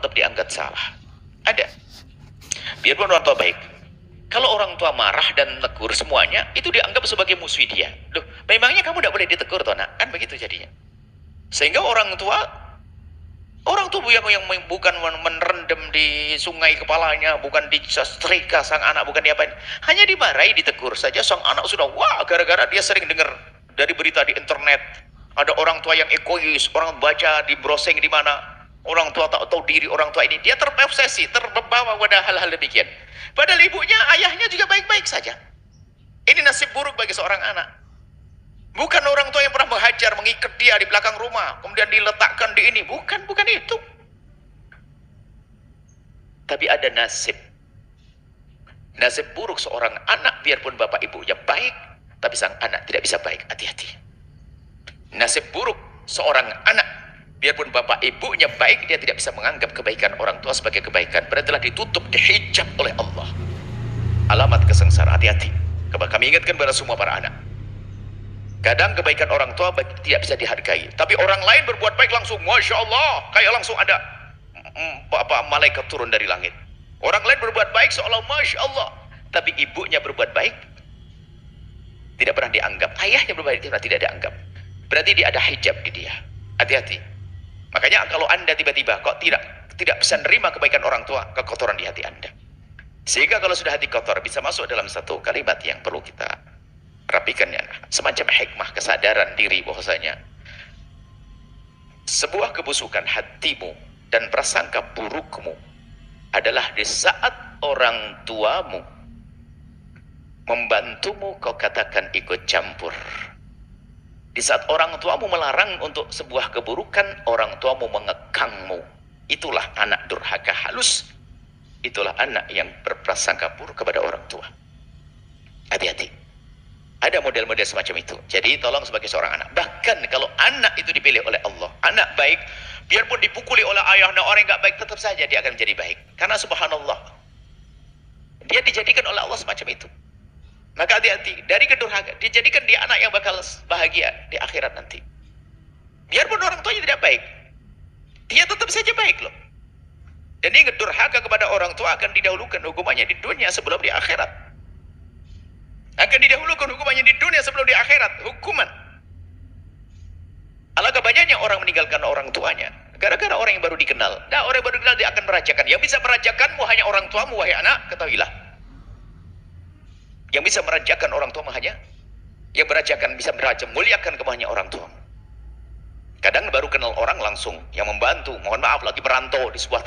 tetap dianggap salah. Ada. Biarpun orang tua baik. Kalau orang tua marah dan tegur semuanya, itu dianggap sebagai musuh dia. Loh, memangnya kamu tidak boleh ditegur, toh nak? Kan begitu jadinya. Sehingga orang tua yang bukan merendam di sungai kepalanya, bukan disetrika sang anak, bukan diapain, hanya dimarahi, ditegur saja sang anak sudah wah, gara-gara dia sering dengar dari berita di internet ada orang tua yang egois, orang baca di browsing di mana orang tua tak tahu diri orang tua ini, dia terobsesi, terbawa pada hal-hal demikian. Padahal ibunya, ayahnya juga baik-baik saja. Ini nasib buruk bagi seorang anak. Bukan orang tua yang pernah menghajar, mengikat dia di belakang rumah, kemudian diletakkan di ini. Bukan itu. Tapi ada nasib. Nasib buruk seorang anak, biarpun bapak ibunya baik, tapi sang anak tidak bisa baik. Hati-hati. Nasib buruk seorang anak, biarpun bapak ibunya baik, dia tidak bisa menganggap kebaikan orang tua sebagai kebaikan. Berarti telah ditutup, dihijab oleh Allah. Alamat kesengsaraan. Hati-hati. Kami ingatkan kepada semua para anak. Kadang kebaikan orang tua tidak bisa dihargai, tapi orang lain berbuat baik langsung, Masya Allah, kayak langsung ada malaikat turun dari langit. Orang lain berbuat baik seolah Masya Allah, tapi ibunya berbuat baik tidak pernah dianggap, ayahnya berbuat baik tidak dianggap. Berarti dia ada hijab di dia. Hati-hati. Makanya kalau anda tiba-tiba kok tidak bisa nerima kebaikan orang tua, kekotoran di hati anda. Sehingga kalau sudah hati kotor, bisa masuk dalam satu kalimat yang perlu kita rapikan, ya, semacam hikmah, kesadaran diri bahwasanya sebuah kebusukan hatimu dan prasangka burukmu adalah di saat orang tuamu membantumu, kau katakan ikut campur. Di saat orang tuamu melarang untuk sebuah keburukan, orang tuamu mengekangmu. Itulah anak durhaka halus. Itulah anak yang berprasangka buruk kepada orang tua. Hati-hati. Ada model-model semacam itu. Jadi tolong sebagai seorang anak. Bahkan kalau anak itu dipilih oleh Allah, anak baik, biarpun dipukuli oleh ayahnya orang yang nggak baik, tetap saja dia akan menjadi baik. Karena subhanallah, dia dijadikan oleh Allah semacam itu. Maka hati-hati. Dari kedurhaka, dijadikan dia anak yang bakal bahagia di akhirat nanti. Biarpun orang tuanya tidak baik, dia tetap saja baik loh. Dan ingat, durhaka kepada orang tua akan didahulukan hukumannya di dunia sebelum di akhirat. Akan didahulukan hukumannya di dunia sebelum di akhirat. Hukuman. Alangkah banyaknya orang meninggalkan orang tuanya gara-gara orang yang baru dikenal. Nah, orang yang baru dikenal dia akan merajakan. Yang bisa merajakanmu hanya orang tuamu, wahai anak, ketahuilah. Yang bisa merajakan orang tuamu hanya yang merajakan, bisa muliakan kamu hanya orang tuamu. Kadang baru kenal orang langsung yang membantu, mohon maaf lagi merantau di sebuah